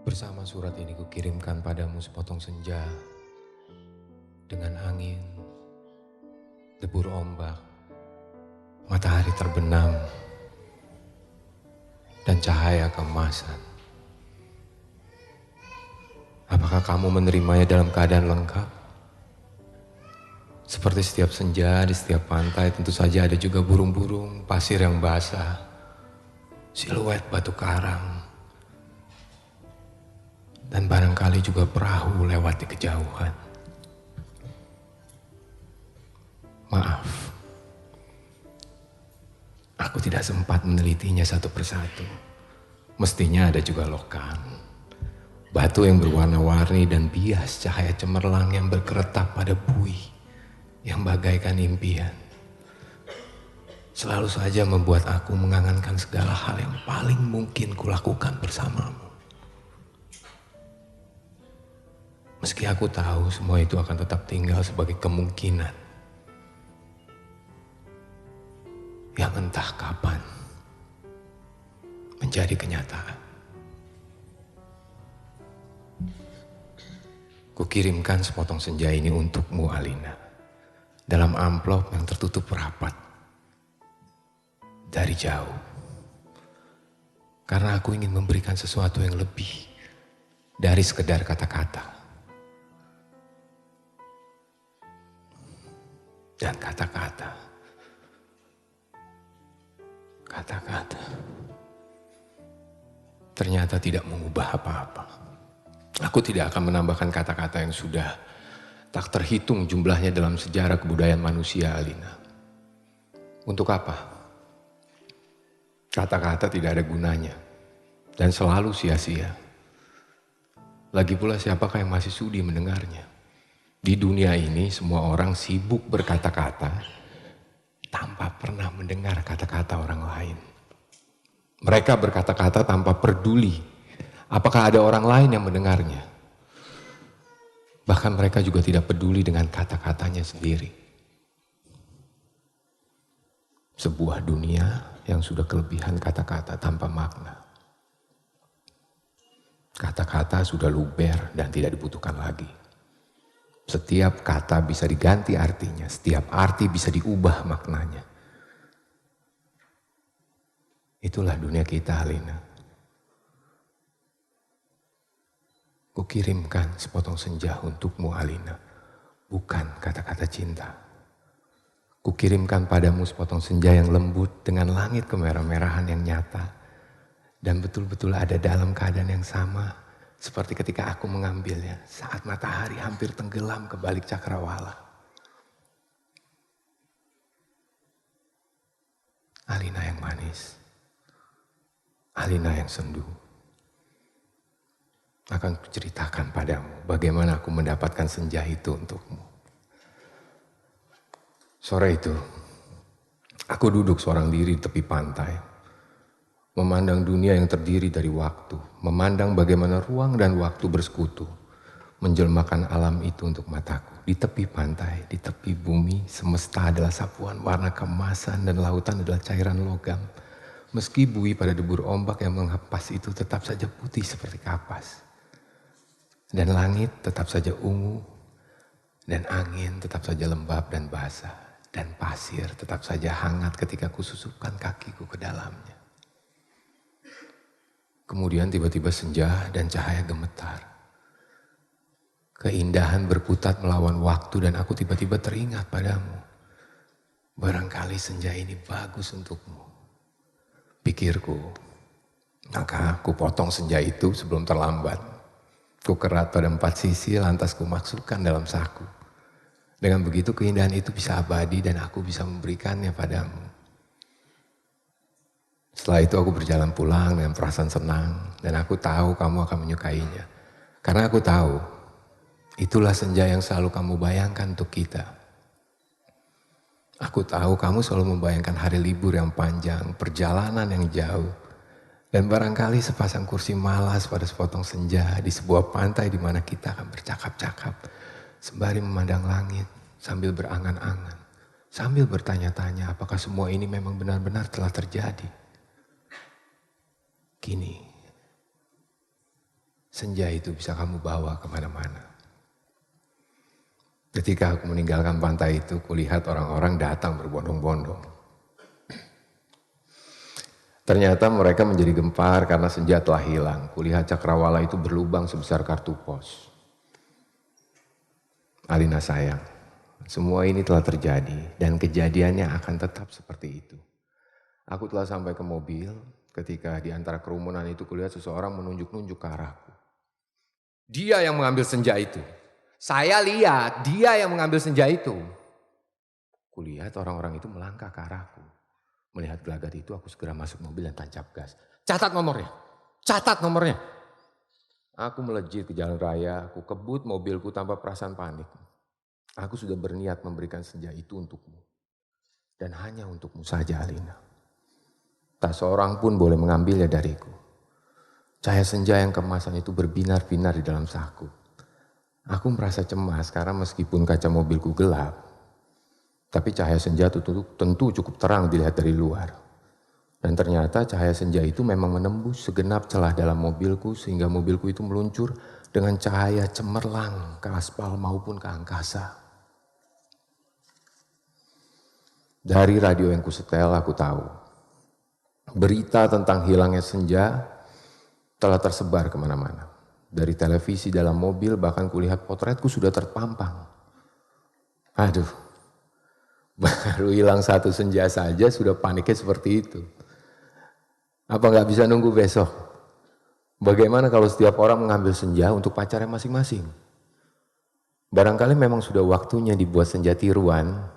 Bersama surat ini kukirimkan padamu sepotong senja dengan angin, debur ombak, matahari terbenam, dan cahaya keemasan. Apakah kamu menerimanya dalam keadaan lengkap? Seperti setiap senja di setiap pantai, tentu saja ada juga burung-burung, pasir yang basah, siluet batu karang, dan barangkali juga perahu lewat di kejauhan. Maaf, aku tidak sempat menelitinya satu persatu. Mestinya ada juga lokan, batu yang berwarna-warni dan bias cahaya cemerlang yang berkeretap pada buih yang bagaikan impian. Selalu saja membuat aku mengangankan segala hal yang paling mungkin kulakukan bersamamu. Meski aku tahu semua itu akan tetap tinggal sebagai kemungkinan yang entah kapan menjadi kenyataan. Kukirimkan sepotong senja ini untukmu, Alina, dalam amplop yang tertutup rapat dari jauh. Karena aku ingin memberikan sesuatu yang lebih dari sekedar kata-kata. Dan kata-kata ternyata tidak mengubah apa-apa. Aku tidak akan menambahkan kata-kata yang sudah tak terhitung jumlahnya dalam sejarah kebudayaan manusia, Alina. Untuk apa? Kata-kata tidak ada gunanya dan selalu sia-sia. Lagi pula siapakah yang masih sudi mendengarnya? Di dunia ini semua orang sibuk berkata-kata tanpa pernah mendengar kata-kata orang lain. Mereka berkata-kata tanpa peduli apakah ada orang lain yang mendengarnya. Bahkan mereka juga tidak peduli dengan kata-katanya sendiri. Sebuah dunia yang sudah kelebihan kata-kata tanpa makna. Kata-kata sudah luber dan tidak dibutuhkan lagi. Setiap kata bisa diganti artinya, setiap arti bisa diubah maknanya. Itulah dunia kita, Alina. Kukirimkan sepotong senja untukmu, Alina, bukan kata-kata cinta. Kukirimkan padamu sepotong senja yang lembut dengan langit kemerah-merahan yang nyata dan betul-betul ada dalam keadaan yang sama seperti ketika aku mengambilnya saat matahari hampir tenggelam ke balik cakrawala. Alina yang manis, Alina yang sendu. Akan kuceritakan padamu bagaimana aku mendapatkan senja itu untukmu. Sore itu, aku duduk seorang diri di tepi pantai, memandang dunia yang terdiri dari waktu, memandang bagaimana ruang dan waktu bersekutu, menjelmakan alam itu untuk mataku. Di tepi pantai, di tepi bumi, semesta adalah sapuan warna keemasan dan lautan adalah cairan logam. Meski buih pada debur ombak yang menghempas itu tetap saja putih seperti kapas. Dan langit tetap saja ungu, dan angin tetap saja lembab dan basah, dan pasir tetap saja hangat ketika kususupkan kakiku ke dalamnya. Kemudian tiba-tiba senja dan cahaya gemetar. Keindahan berkutat melawan waktu dan aku tiba-tiba teringat padamu. Barangkali senja ini bagus untukmu. Pikirku, maka aku potong senja itu sebelum terlambat. Ku kerat pada 4 sisi lantas ku masukkan dalam saku. Dengan begitu keindahan itu bisa abadi dan aku bisa memberikannya padamu. Setelah itu aku berjalan pulang dengan perasaan senang dan aku tahu kamu akan menyukainya. Karena aku tahu itulah senja yang selalu kamu bayangkan untuk kita. Aku tahu kamu selalu membayangkan hari libur yang panjang, perjalanan yang jauh. Dan barangkali sepasang kursi malas pada sepotong senja di sebuah pantai di mana kita akan bercakap-cakap sembari memandang langit sambil berangan-angan, sambil bertanya-tanya apakah semua ini memang benar-benar telah terjadi. Kini, Senja itu bisa kamu bawa kemana-mana. Ketika aku meninggalkan pantai itu, kulihat orang-orang datang berbondong-bondong. Ternyata mereka menjadi gempar karena senja telah hilang. Kulihat cakrawala itu berlubang sebesar kartu pos. Alina sayang, semua ini telah terjadi dan kejadiannya akan tetap seperti itu. Aku telah sampai ke mobil ketika di antara kerumunan itu kulihat seseorang menunjuk-nunjuk ke arahku. Dia yang mengambil senja itu. Saya lihat dia yang mengambil senja itu. Kulihat orang-orang itu melangkah ke arahku. Melihat gelagat itu aku segera masuk mobil dan tancap gas. Catat nomornya, catat nomornya. Aku melejit ke jalan raya, aku kebut mobilku tanpa perasaan panik. Aku sudah berniat memberikan senja itu untukmu. Dan hanya untukmu saja, Alina. Tak seorang pun boleh mengambilnya dariku. Cahaya senja yang kemasan itu berbinar-binar di dalam saku. Aku merasa cemas karena meskipun kaca mobilku gelap, tapi cahaya senja itu tentu cukup terang dilihat dari luar. Dan ternyata cahaya senja itu memang menembus segenap celah dalam mobilku sehingga mobilku itu meluncur dengan cahaya cemerlang ke aspal maupun ke angkasa. Dari radio yang kusetel aku tahu, berita tentang hilangnya senja telah tersebar kemana-mana. Dari televisi dalam mobil bahkan kulihat potretku sudah terpampang. Aduh, baru hilang satu senja saja sudah paniknya seperti itu. Apa nggak bisa nunggu besok? Bagaimana kalau setiap orang mengambil senja untuk pacarnya masing-masing? Barangkali memang sudah waktunya dibuat senja tiruan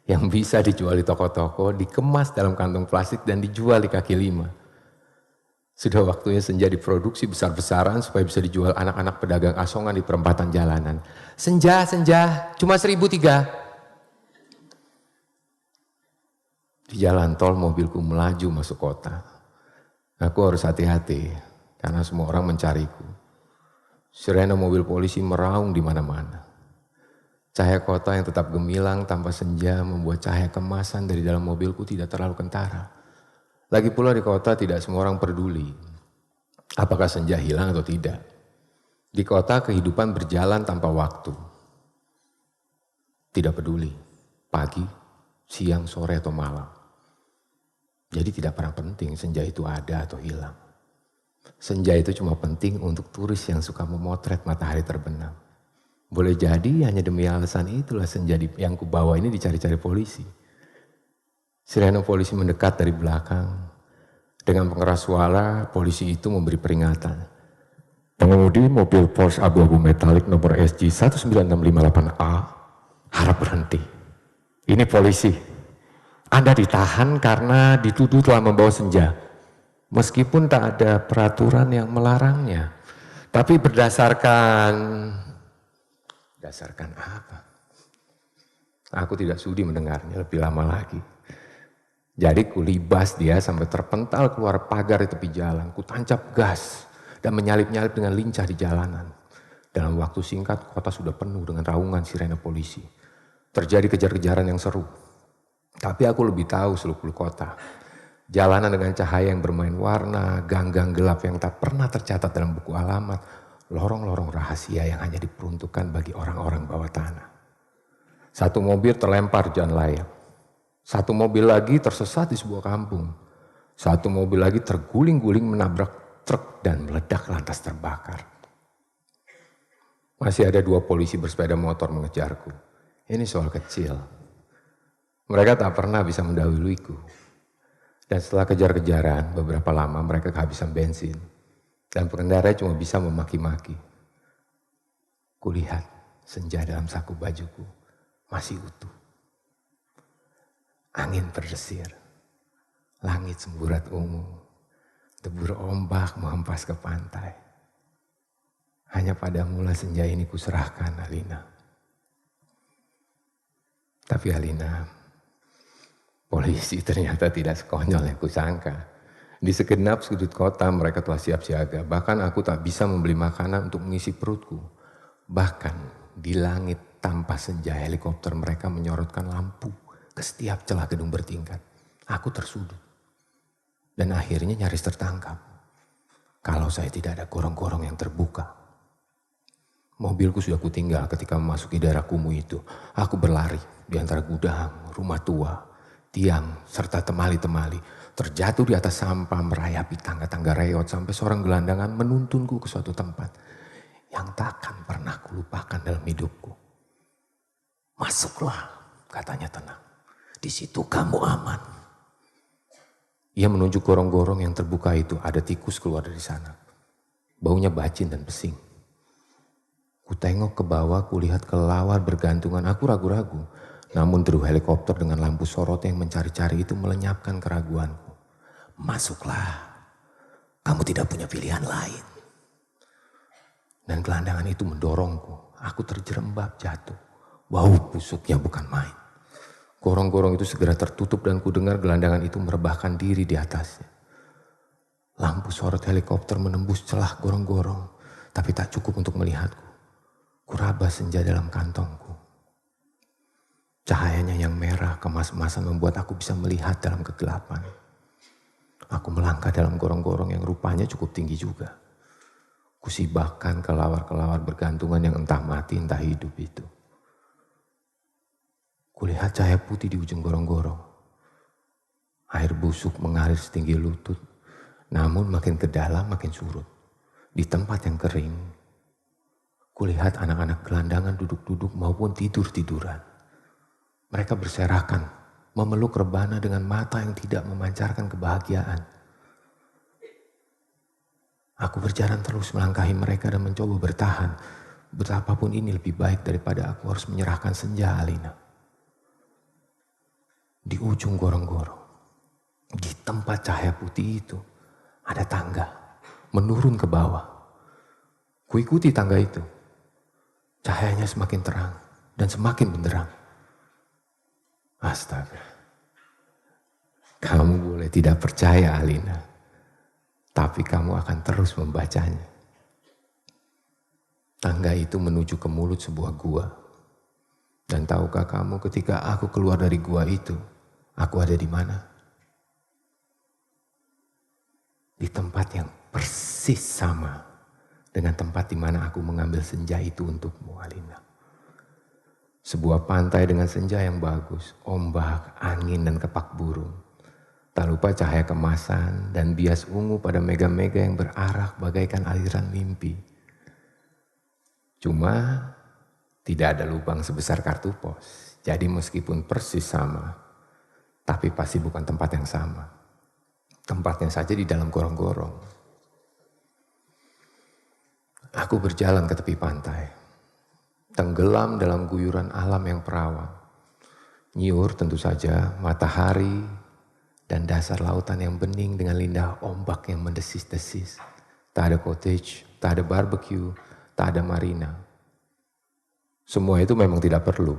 yang bisa dijual di toko-toko, dikemas dalam kantong plastik dan dijual di kaki lima. Sudah waktunya senja diproduksi besar-besaran supaya bisa dijual anak-anak pedagang asongan di perempatan jalanan. Senja, cuma 1.003. Di jalan tol mobilku melaju masuk kota. Aku harus hati-hati karena semua orang mencariku. Sirene mobil polisi meraung di mana-mana. Cahaya kota yang tetap gemilang tanpa senja membuat cahaya kemasan dari dalam mobilku tidak terlalu kentara. Lagi pula di kota tidak semua orang peduli apakah senja hilang atau tidak. Di kota kehidupan berjalan tanpa waktu. Tidak peduli pagi, siang, sore atau malam. Jadi tidak pernah penting senja itu ada atau hilang. Senja itu cuma penting untuk turis yang suka memotret matahari terbenam. Boleh jadi hanya demi alasan itulah senja yang kubawa ini dicari-cari polisi. Sirene polisi mendekat dari belakang. Dengan pengeras suara, polisi itu memberi peringatan. Pengemudi mobil Porsche abu-abu metalik nomor SG 19658A harap berhenti. Ini polisi. Anda ditahan karena dituduh telah membawa senja. Meskipun tak ada peraturan yang melarangnya. Tapi berdasarkan apa? Aku tidak sudi mendengarnya lebih lama lagi. Jadi kulibas dia sampai terpental keluar pagar di tepi jalan. Kutancap gas dan menyalip-nyalip dengan lincah di jalanan. Dalam waktu singkat kota sudah penuh dengan raungan sirene polisi. Terjadi kejar-kejaran yang seru. Tapi aku lebih tahu seluk-beluk kota. Jalanan dengan cahaya yang bermain warna, gang-gang gelap yang tak pernah tercatat dalam buku alamat, lorong-lorong rahasia yang hanya diperuntukkan bagi orang-orang bawah tanah. Satu mobil terlempar jalan layang. Satu mobil lagi tersesat di sebuah kampung. Satu mobil lagi terguling-guling menabrak truk dan meledak lantas terbakar. Masih ada 2 polisi bersepeda motor mengejarku. Ini soal kecil. Mereka tak pernah bisa mendahuluiku. Dan setelah kejar-kejaran, beberapa lama mereka kehabisan bensin. Dan pengendara cuma bisa memaki-maki. Kulihat senja dalam saku bajuku masih utuh. Angin berdesir. Langit semburat ungu. Debur ombak menghempas ke pantai. Hanya padamulah senja ini kuserahkan, Alina. Tapi Alina, polisi ternyata tidak sekonyol yang kusangka. Di segenap sudut kota mereka telah siap siaga. Bahkan aku tak bisa membeli makanan untuk mengisi perutku. Bahkan di langit tanpa senja helikopter mereka menyorotkan lampu ke setiap celah gedung bertingkat. Aku tersudut. Dan akhirnya nyaris tertangkap. kalau saya tidak ada gorong-gorong yang terbuka. Mobilku sudah kutinggal ketika memasuki daerah kumuh itu. Aku berlari di antara gudang, rumah tua, tiang, serta temali-temali. Terjatuh di atas sampah, merayapi tangga-tangga reot sampai seorang gelandangan menuntunku ke suatu tempat yang takkan pernah kulupakan dalam hidupku. Masuklah, katanya tenang. Di situ kamu aman. Ia menunjuk gorong-gorong yang terbuka itu. Ada tikus keluar dari sana. Baunya bacin dan pesing. Kutengok ke bawah, kulihat kelelawar bergantungan. Aku ragu-ragu. Namun deru helikopter dengan lampu sorot yang mencari-cari itu melenyapkan keraguanku. Masuklah. Kamu tidak punya pilihan lain. Dan gelandangan itu mendorongku. Aku terjerembab jatuh. Bau busuknya bukan main. Gorong-gorong itu segera tertutup dan kudengar gelandangan itu merebahkan diri di atasnya. Lampu sorot helikopter menembus celah gorong-gorong. Tapi tak cukup untuk melihatku. Kuraba senja dalam kantongku. Cahayanya yang merah kemas-kemasan membuat aku bisa melihat dalam kegelapan. Aku melangkah dalam gorong-gorong yang rupanya cukup tinggi juga. Kusibakkan kelawar-kelawar bergantungan yang entah mati entah hidup itu. Kulihat cahaya putih di ujung gorong-gorong. Air busuk mengalir setinggi lutut, namun makin ke dalam makin surut. Di tempat yang kering, kulihat anak-anak gelandangan duduk-duduk maupun tidur-tiduran. Mereka berserakan, memeluk rebana dengan mata yang tidak memancarkan kebahagiaan. Aku berjalan terus melangkahi mereka dan mencoba bertahan. Betapapun ini lebih baik daripada aku harus menyerahkan senja, Alina. Di ujung gorong-gorong, di tempat cahaya putih itu, ada tangga menurun ke bawah. Kuikuti tangga itu. Cahayanya semakin terang dan semakin benderang. Astaga. Kamu boleh tidak percaya, Alina. Tapi kamu akan terus membacanya. Tangga itu menuju ke mulut sebuah gua. Dan tahukah kamu ketika aku keluar dari gua itu, aku ada di mana? Di tempat yang persis sama dengan tempat di mana aku mengambil senja itu untukmu, Alina. Sebuah pantai dengan senja yang bagus, ombak, angin, dan kepak burung. Tak lupa cahaya kemasan dan bias ungu pada mega-mega yang berarak bagaikan aliran mimpi. Cuma tidak ada lubang sebesar kartu pos. Jadi meskipun persis sama, tapi pasti bukan tempat yang sama. Tempatnya saja di dalam gorong-gorong. Aku berjalan ke tepi pantai, tenggelam dalam guyuran alam yang perawan. Nyiur tentu saja matahari dan dasar lautan yang bening dengan lidah ombak yang mendesis-desis. Tak ada cottage, tak ada barbecue, tak ada marina. Semua itu memang tidak perlu.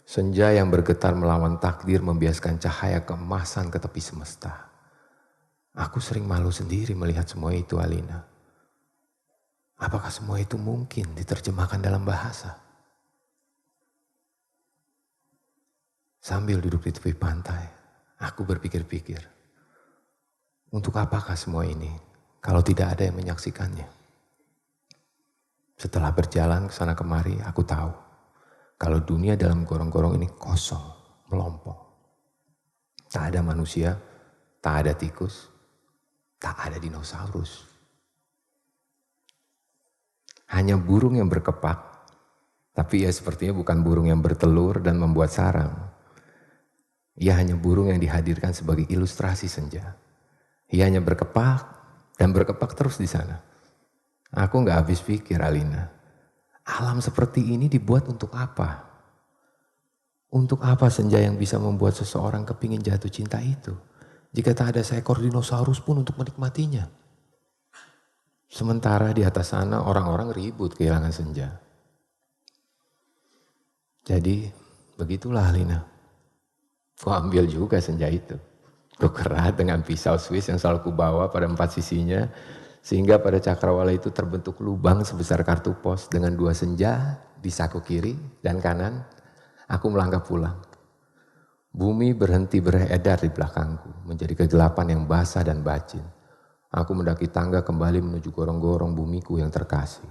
Senja yang bergetar melawan takdir membiaskan cahaya keemasan ke tepi semesta. Aku sering malu sendiri melihat semua itu, Alina. Apakah semua itu mungkin diterjemahkan dalam bahasa? Sambil duduk di tepi pantai, aku berpikir-pikir, untuk apakah semua ini kalau tidak ada yang menyaksikannya? Setelah berjalan ke sana kemari, aku tahu kalau dunia dalam gorong-gorong ini kosong, melompong. Tak ada manusia, tak ada tikus, tak ada dinosaurus. Hanya burung yang berkepak, tapi ia sepertinya bukan burung yang bertelur dan membuat sarang. Ia hanya burung yang dihadirkan sebagai ilustrasi senja. Ia hanya berkepak dan berkepak terus di sana. Aku gak habis pikir, Alina. Alam seperti ini dibuat untuk apa? Untuk apa senja yang bisa membuat seseorang kepingin jatuh cinta itu? Jika tak ada seekor dinosaurus pun untuk menikmatinya. Sementara di atas sana orang-orang ribut kehilangan senja. Jadi begitulah, Alina. Ku ambil juga senja itu. Ku kerat dengan pisau Swiss yang selalu kubawa pada 4 sisinya. Sehingga pada cakrawala itu terbentuk lubang sebesar kartu pos dengan 2 senja di saku kiri dan kanan. Aku melangkah pulang. Bumi berhenti beredar di belakangku menjadi kegelapan yang basah dan bacin. Aku mendaki tangga kembali menuju gorong-gorong bumiku yang terkasih.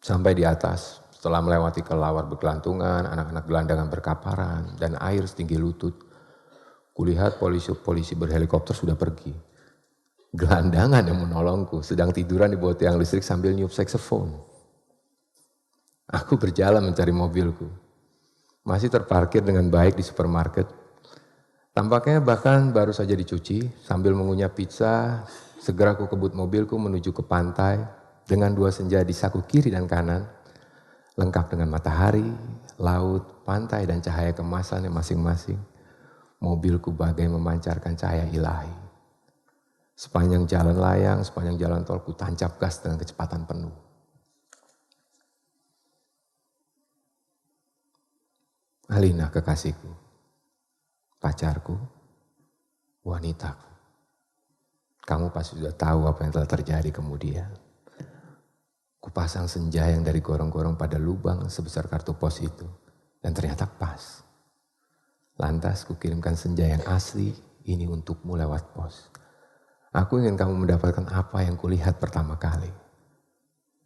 Sampai di atas, setelah melewati kelawar berkelantungan, anak-anak gelandangan berkaparan, dan air setinggi lutut, kulihat polisi berhelikopter sudah pergi. Gelandangan yang menolongku sedang tiduran di bawah tiang listrik sambil niup saksofon. Aku berjalan mencari mobilku. Masih terparkir dengan baik di supermarket. Tampaknya bahkan baru saja dicuci. Sambil mengunyah pizza, segera aku kebut mobilku menuju ke pantai dengan 2 senja di saku kiri dan kanan, lengkap dengan matahari, laut, pantai, dan cahaya kemasannya masing-masing. Mobilku bagai memancarkan cahaya ilahi. Sepanjang jalan layang, sepanjang jalan tol, ku tancap gas dengan kecepatan penuh. Alina, kekasihku, pacarku, wanitaku. Kamu pasti sudah tahu apa yang telah terjadi kemudian. Kupasang senja yang dari gorong-gorong pada lubang sebesar kartu pos itu. Dan ternyata pas. Lantas kukirimkan senja yang asli ini untukmu lewat pos. Aku ingin kamu mendapatkan apa yang kulihat pertama kali.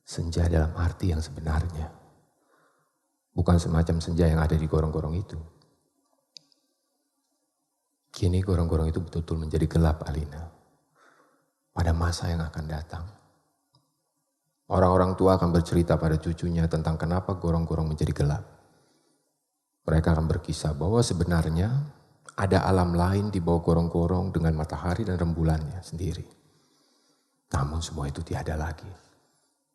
Senja dalam arti yang sebenarnya. Bukan semacam senja yang ada di gorong-gorong itu. Kini gorong-gorong itu betul-betul menjadi gelap, Alina. Pada masa yang akan datang. Orang-orang tua akan bercerita pada cucunya tentang kenapa gorong-gorong menjadi gelap. Mereka akan berkisah bahwa sebenarnya ada alam lain di bawah gorong-gorong dengan matahari dan rembulannya sendiri. Namun semua itu tiada lagi.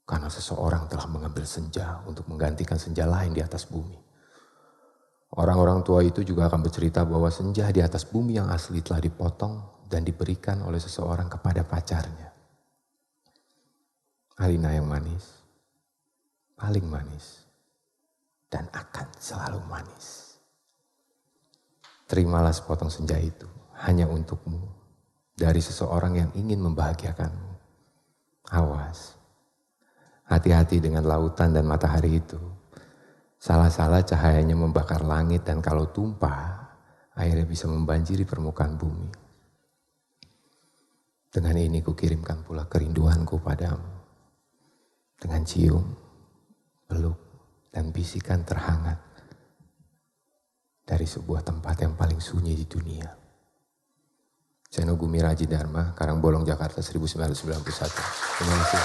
Karena seseorang telah mengambil senja untuk menggantikan senja lain di atas bumi. Orang-orang tua itu juga akan bercerita bahwa senja di atas bumi yang asli telah dipotong dan diberikan oleh seseorang kepada pacarnya. Alina yang manis, paling manis, dan akan selalu manis. Terimalah sepotong senja itu hanya untukmu dari seseorang yang ingin membahagiakanmu. Awas. Hati-hati dengan lautan dan matahari itu. Salah-salah cahayanya membakar langit dan kalau tumpah, airnya bisa membanjiri permukaan bumi. Dengan ini kukirimkan pula kerinduanku padamu. Dengan cium, peluk, dan bisikan terhangat dari sebuah tempat yang paling sunyi di dunia. Seno Gumiraji Dharma, Karangbolong, Jakarta 1991. Terima kasih.